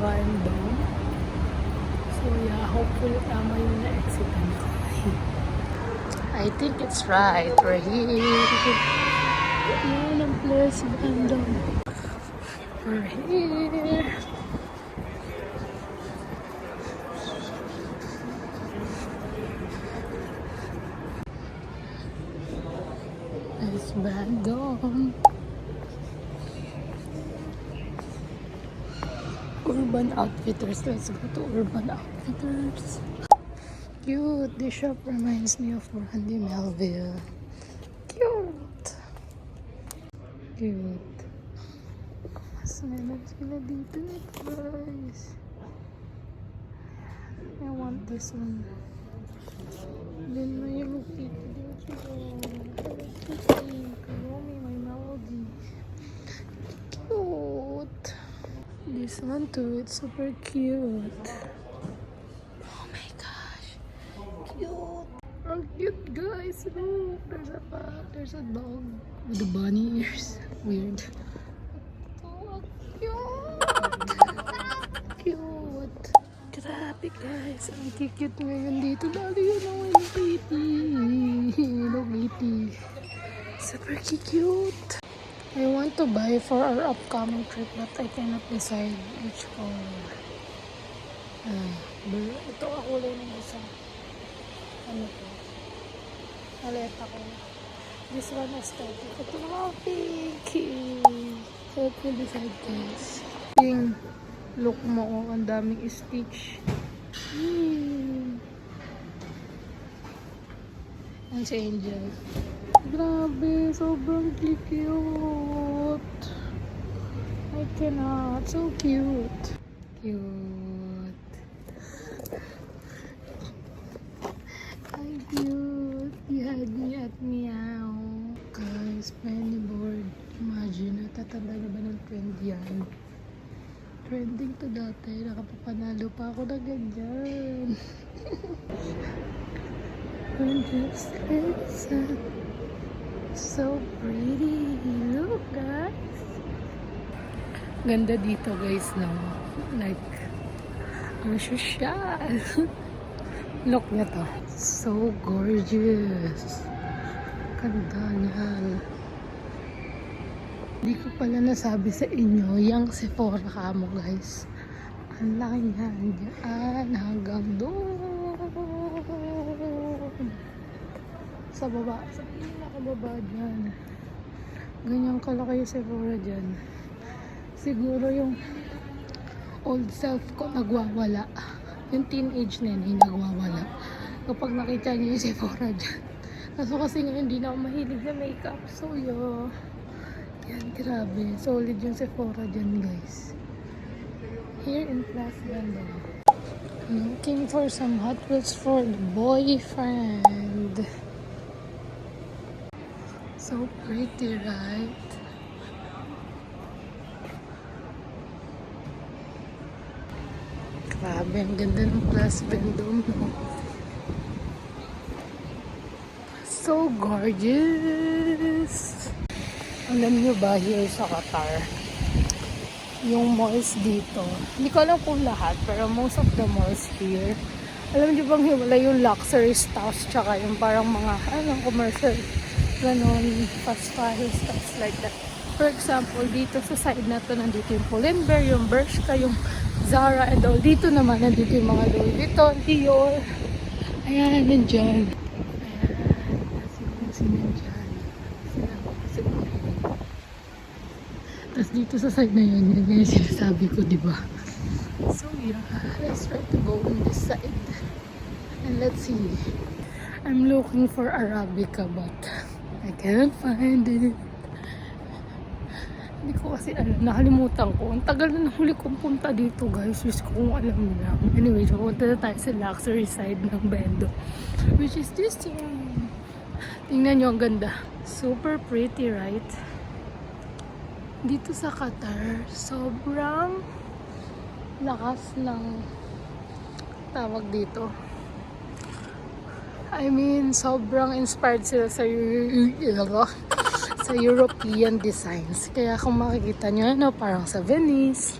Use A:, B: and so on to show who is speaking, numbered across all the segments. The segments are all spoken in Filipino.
A: Iron Dome. So yeah, hopefully tama yung na-exitan ko. I think it's right. We're here. Yan ang place, Bandung. We're here. It's Bandung. Urban Outfitters. Let's go to Urban Outfitters. Cute. This shop reminds me of Brandy Melville. Cute. Cute. Mas meron sila dito, guys. I want this one. Then may Hello Kitty dito. Hello Kitty. Kayomi, my melody. Cute. This one too, it's super cute. Oh my gosh, cute. How cute, guys. Look, there's a dog with the bunny ears. Weird. So cute. Cute. Grabe, guys. Ang cute ngayon dito. Lalo yun ang Hello Kitty. Hello Kitty. Super cute. I want to buy for our upcoming trip but I cannot decide which color. Ito ang kulay ng isa. Ano to? Paleta ko. This one is aesthetic. Ito na pinky. Help me decide, guys. Yung look mo, ang daming stitch. Ang si Angel. Grabe, sobrang cute. I cannot. So cute. Cute. Hi, cute. You had me at meow. Guys, penny board. Imagine, natatanda na ba ng trend yan? Trending to dati. Nakapapanalo pa ako na ganyan. It's so pretty. Look, guys. Ganda dito, guys, no? Like, ang social. Look niya to. So gorgeous. Ganda niyan. Hindi ko pala nasabi sa inyo, yung Sephora kamo, guys. Ang laki niyan. Diyan hanggang doon. Sa baba. Sa pinakababa dyan. Ganyan kalaki yung Sephora dyan. Siguro yung old self ko nagwawala. Yung teenage na yun, nagwawala. Kapag nakita niyo yung Sephora dyan. Kaso kasi ngayon hindi na ako mahilig na makeup. So yan, grabe. Solid yung Sephora dyan, guys. Here in Plaza Bandung. Looking for some Hot Wheels for the boyfriend. So pretty, right? Grabe, ang ganda ng Plaza Bandung, no? So gorgeous! Alam nyo ba, here sa Qatar, yung malls dito, hindi ko alam kung lahat, pero most of the malls here, alam nyo bang wala yung luxury stuffs, tsaka yung parang mga, commercial, ganon, fast fashion stuffs like that. For example, dito sa side na to, nandito yung Pull&Bear, yung Bershka, yung Zara, and all. Dito naman, nandito yung mga Louis Vuitton, Dior. Ayan, nandyan. Ayan, nandyan. Tapos dito sa side na yun, yun yung sinasabi ko, diba? So yeah, let's try to go on this side. And let's see. I'm looking for Arabica, but I can't find it. Hindi ko kasi alam, nakalimutan ko. Ang tagal na nahuli kong punta dito, guys. Wish ko kung alam nila. Anyway, pupunta na tayo sa luxury side ng Bendo, which is this one. Tingnan nyo, ang ganda. Super pretty, right? Dito sa Qatar, sobrang lakas ng tawag dito. I mean, sobrang inspired sila sa European designs. Kaya kung makikita nyo, parang sa Venice,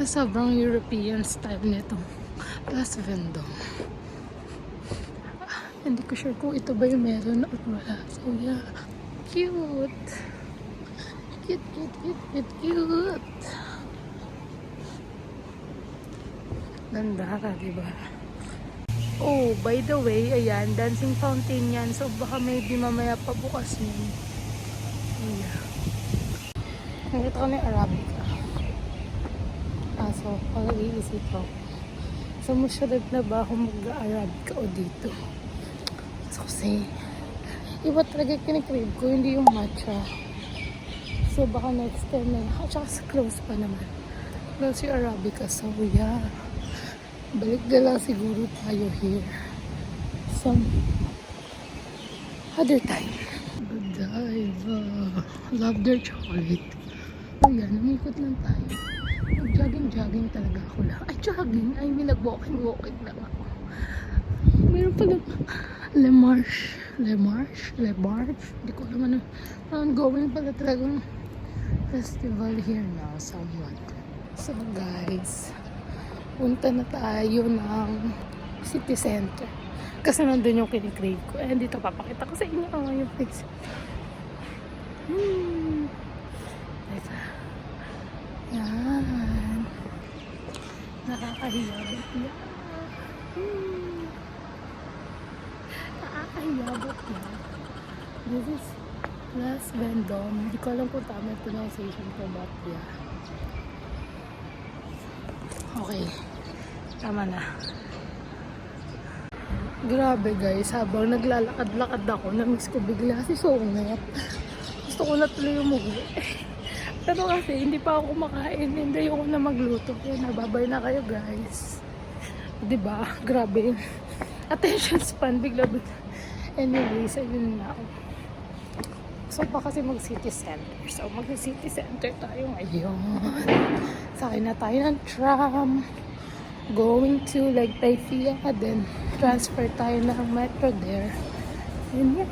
A: Sobrang European style nito. Plus Vendôme. Hindi ko sure kung ito ba yung meron or wala. So yeah. Cute. Cute, cute, cute, cute, cute. Ganda ka, diba? Oh, by the way, ayan, dancing fountain yan. So baka maybe mamaya pa bukas yun. Yeah. Nakita ko na yung Arabica. So, pag-iisip ko. So, masyadag na ba ako mag-Arabica o dito? So, kasi, iba talaga kinikrave ko, hindi yung matcha. So, baka next time na. At saka close pa naman. Close yung Arabica. So, yeah. Balik na lang siguro tayo here. Some other time. Good dive. Love their chocolate. So, yeah. Namikot lang tayo. Jogging talaga ako lang. Ay, jogging. I mean, nag-walking lang ako. Meron pala Le Marche. Hindi ko alam ano. Ongoing pala talagang festival here now, somewhat. So, guys, punta na tayo ng city center. Kasi nandun yung kinikrave ko. Eh, dito papakita ko sa inyo yung place. Yan. Nakakahiyabot yan. Nakakahiyabot yan. This is Plus Vendôme. Hindi ko alam kung tama yung pronunciation ko, but yeah. Okay. Tama na. Grabe guys, habang naglalakad-lakad ako, na-miss ko bigla si Songnet. Gusto ko na tuloy umuwi. Pero kasi hindi pa ako kumakain, hindi ako na magluto. Kaya nababay na kayo guys. Diba? Grabe. Attention span, bigla. Anyways, ayun na. So pa kasi mag-city center. So mag-city center tayo ngayon. Sakay na tayo ng tram. Going to like Taifia. Then transfer tayo ng metro there. And yeah.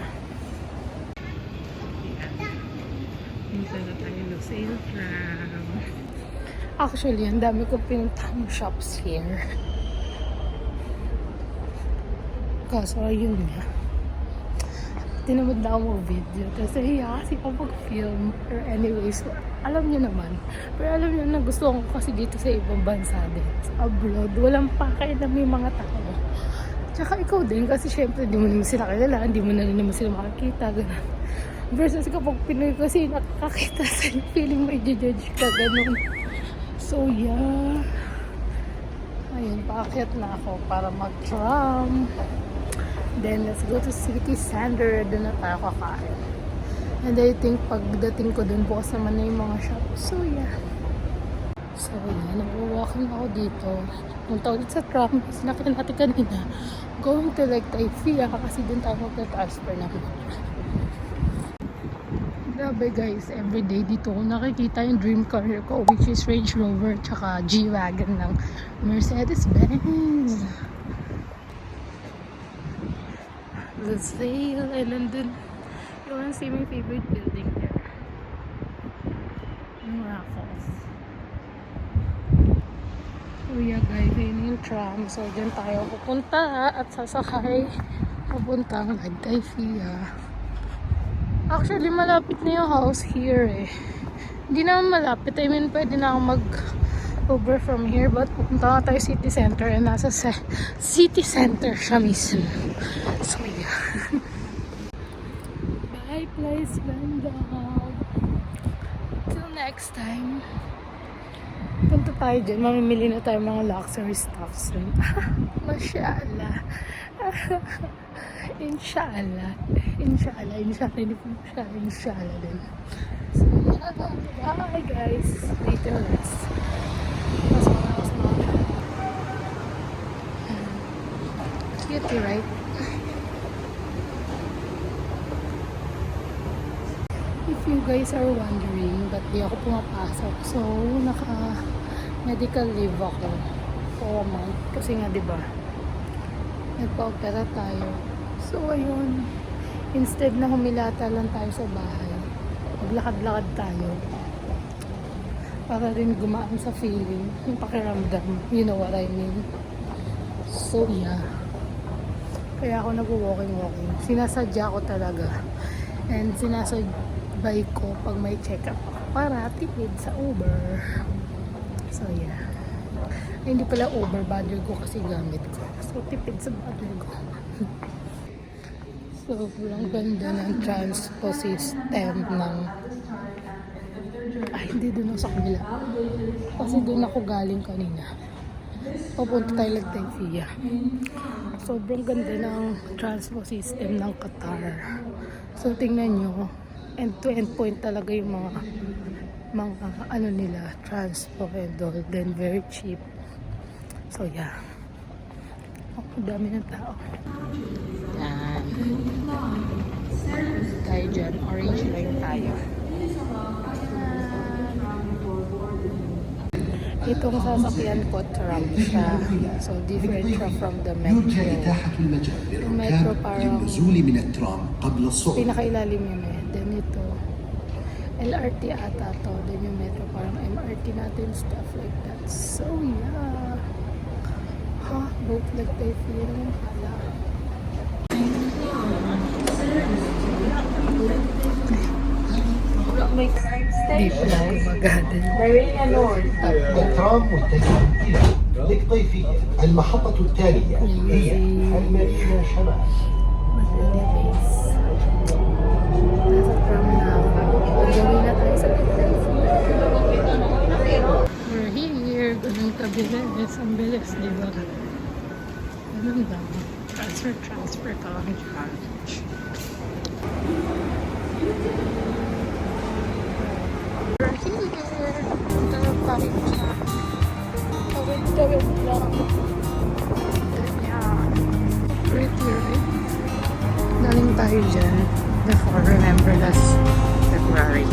A: Dito na tayo Lucille tram. Actually, ang dami kong pinuntang shops here. Kaso ayun nga. Tinamad na ako mag-video kasi kasi ako mag-film. Or anyways, alam niyo naman. Pero alam niyo na gusto ko kasi dito sa ibang bansa din. Sa abroad, walang pakay na may mga tao. Tsaka ikaw din kasi syempre di mo naman sila kilala, di mo na rin naman sila makakita. Ganun. Versus kapag Pinoy kasi nakakakita sa'yo, feeling may judge ka, ganun. So yeah. Ayun, paakyat na ako para mag-tram. Then, let's go to city center. Doon na tayo kakain. And I think pagdating ko doon, bukas naman na yung mga shop. So, yeah. So, yeah. Nag-walking ako dito. Punta ulit sa tram. Kasi nakita natin kanina. Going to like Taifia kasi doon tayo magta-transfer na. Grabe guys. Everyday dito ko nakikita yung dream car ko, which is Range Rover tsaka G-Wagon ng Mercedes-Benz. Let's sail. And nandun, you wanna see my favorite building there? Yung Raffles. So yeah guys, yun yung tram. So dyan tayo pupunta at sasakay papuntang Taifia. Actually, malapit na yung house here eh. Hindi naman malapit. I mean, pwede na akong mag-Uber from here. But pupunta nga tayo city center and nasa city center siya mismo. So yeah. Bye, Place Vendôme. Till next time. Punta tayo dyan. Mamimili na tayo mga luxury stuffs. Mashallah. Inshallah. Inshallah. Inshallah. Inshallah din. So, yeah. Bye, guys. Later, let's. Cutie, right? If you guys are wondering, ba't di ako pumapasok? So, naka-medical leave ako for a month. Kasi nga, diba, nagpa-opera tayo. So, ayun. Instead na humilata lang tayo sa bahay, maglakad-lakad tayo. Para rin gumaan sa feeling, yung pakiramdam. You know what I mean? So yeah. Kaya ako nag-walking. Sinasadya ko talaga. And sinasabay ko pag may check-up ako para tipid sa Uber. So yeah. Ay, hindi pala Uber, Badger ko kasi gamit ko. So tipid sa Badger ko. Sobrang ganda ng transpo system ng... Ay, hindi doon sa kabila. Kasi doon ako galing kanina. Papunta tayo lang tayo FIA. Sobrang ganda ng transpo system ng Qatar. So, tingnan nyo. End-to-end point talaga yung mga ano nila, transpo and all. Then, very cheap. So, yeah. Ang dami ng tao. Yan. Tayo dyan. Orange line tayo. Itong sasakyan ko, tram siya. So, different siya from the metro. Yung metro parang pinakailalim yun eh. Then ito, LRT ata to. Then yung metro parang MRT natin, stuff like that. So, yeah. Both like tayo feel naman pala. Deep lang magadan.
B: الترام متجه للضيفية. المحطة التالية هي المدينة شمال.
A: Nasa tram na ako. Pag-gawin na tayo sa We're here. Ganun kabilis. Ang bilis, diba? Ganun ba? Transfer ka lang charge. We're here. Ganun pa rin siya. Tawid lang. Yeah. Pretty, right? Galing tayo dyan. Before, remember last February.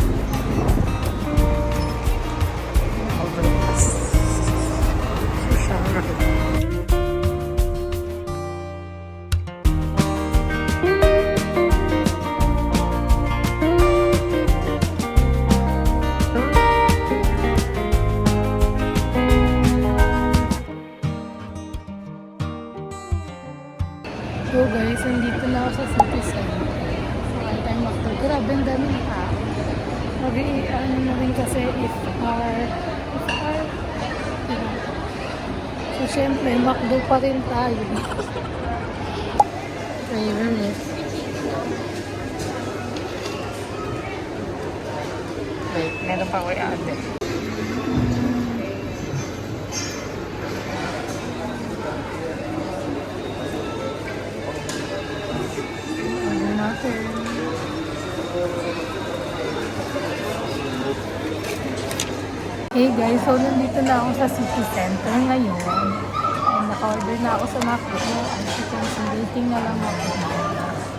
A: Overpass. So, shower. So guys, nandito na ako sa City Center. Grabe, ang daming tao. Ano na rin kasi if are yeah. So syempre, McDo pa rin tayo. Favorite. Wait, meron pa ko i-ate. Ano natin? Hey guys, so nandito na ako sa City Center ngayon. And naka-order na ako sa McDo. As you can see, waiting na lang ako.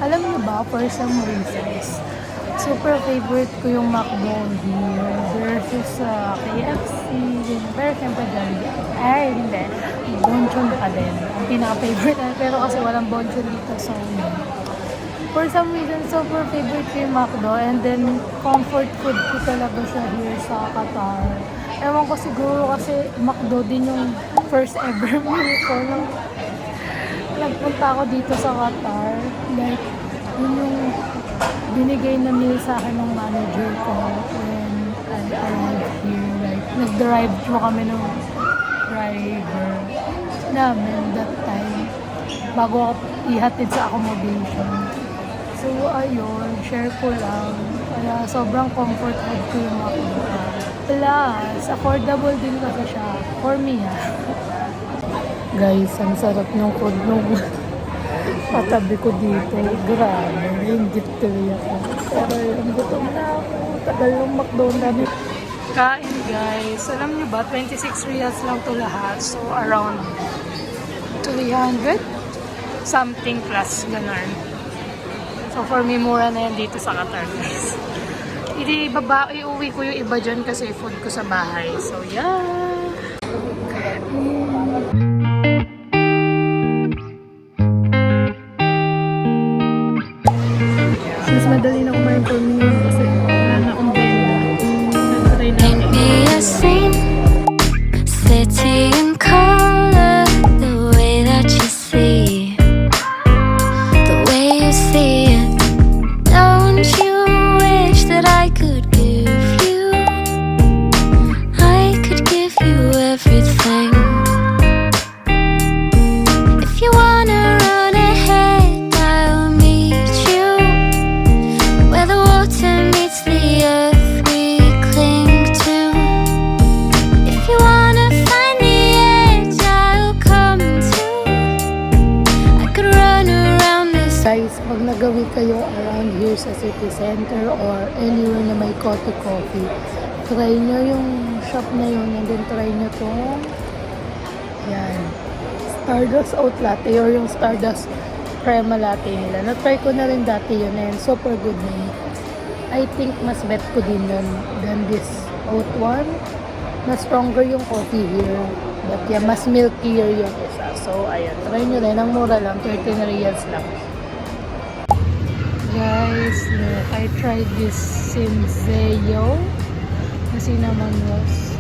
A: Alam niyo ba, for some reasons, super favorite ko yung McDo here versus KFC. Pero siyempre Jollibee. Ay, hindi. Bonchon pa din. Ang pinaka-favorite. Pero kasi walang bonchon dito, so for some reason, super favorite ko yung McDo. And then, comfort food ko talaga siya here sa Qatar. Ewan ko siguro kasi McDo din yung first ever meal ko nung nagpunta ako dito sa Qatar. Like, yun yung binigay na meal sa akin ng manager ko when I arrived here. Like, nag-drive thru kami ng driver namin that time bago ako ihatid sa accommodation. So, ayun, share ko lang. Kaya sobrang comfort food ko yung McDo. Plus, affordable din kasi siya. For me, Guys, ang sarap ng food nung patabi ko dito. Grabe, nainggit tuloy ako. Pero yung gutom na ako. Tagal ng McDo namin. Kain guys. Alam niyo ba, 26 riyals lang to lahat. So, around 300 something plus, ganun. So, for me, mura na yan dito sa Qatar, guys. Iuwi ko yung iba dyan kasi food ko sa bahay. So, yeah. Mas madali na kumain for me kasi wala na akong benda. Nagtry na ako. guys, pag nagawi kayo around here sa city center or anywhere na may coffee, try nyo yung shop na yun and then try nyo tong yan, Stardust Oat Latte or yung Stardust Crema Latte nila. Na-try ko na rin dati yun and super good na yun. I think mas bet ko din yun than this oat one. Mas stronger yung coffee here. But yeah, mas milkier yung isa. So, ayan. Try nyo rin. Ang mura lang. 13 reals lang. Guys, look. I tried this Senseo na cinnamon rolls.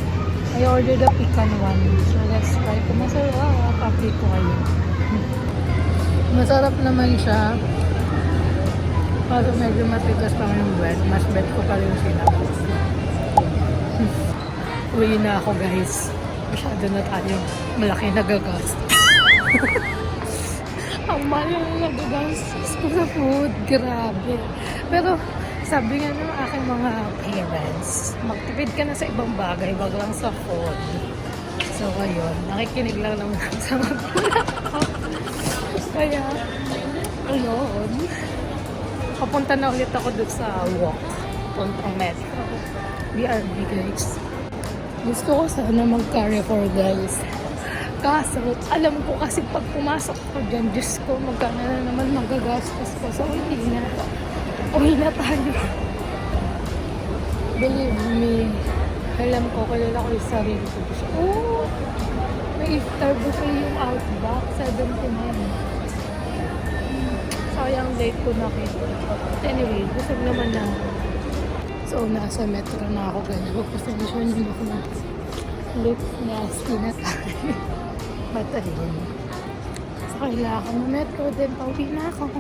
A: I ordered a pecan one. So, let's try. Kung masarap, update ko kayo. Masarap naman siya. Pero medyo matigas pa yung bread. Mas bet ko pa rin cinnamon. Uwi na ako, guys. Masyado na tayo. Malaki nagagastos. Ang mahal na nagagastos ko sa food. Grabe. Pero sabi nga ng aking mga parents, magtipid ka na sa ibang bagay, wag lang sa food. So, ayun. Nakikinig lang naman sa magulang ko. Kaya, ayun. Papunta na ulit ako doon sa walk. Puntang metro. BRB, guys. Gusto ko sana mag-Carrefour, guys. Kaso, alam ko kasi pag pumasok ko dyan, Diyos ko, magkano na naman magagastos ko. So, hindi na. Uwi na tayo. Believe me, alam ko, kilala ko yung sarili ko. Oh, may iftar buffet yung Outback, 79. Sayang late ko nakita. Anyway, gusto naman na. So, nasa metro na ako, guys. Pasensya niyo ako na late nasty na tayo. But ayun. So, kailangan ng metro din. Pauwi na ako.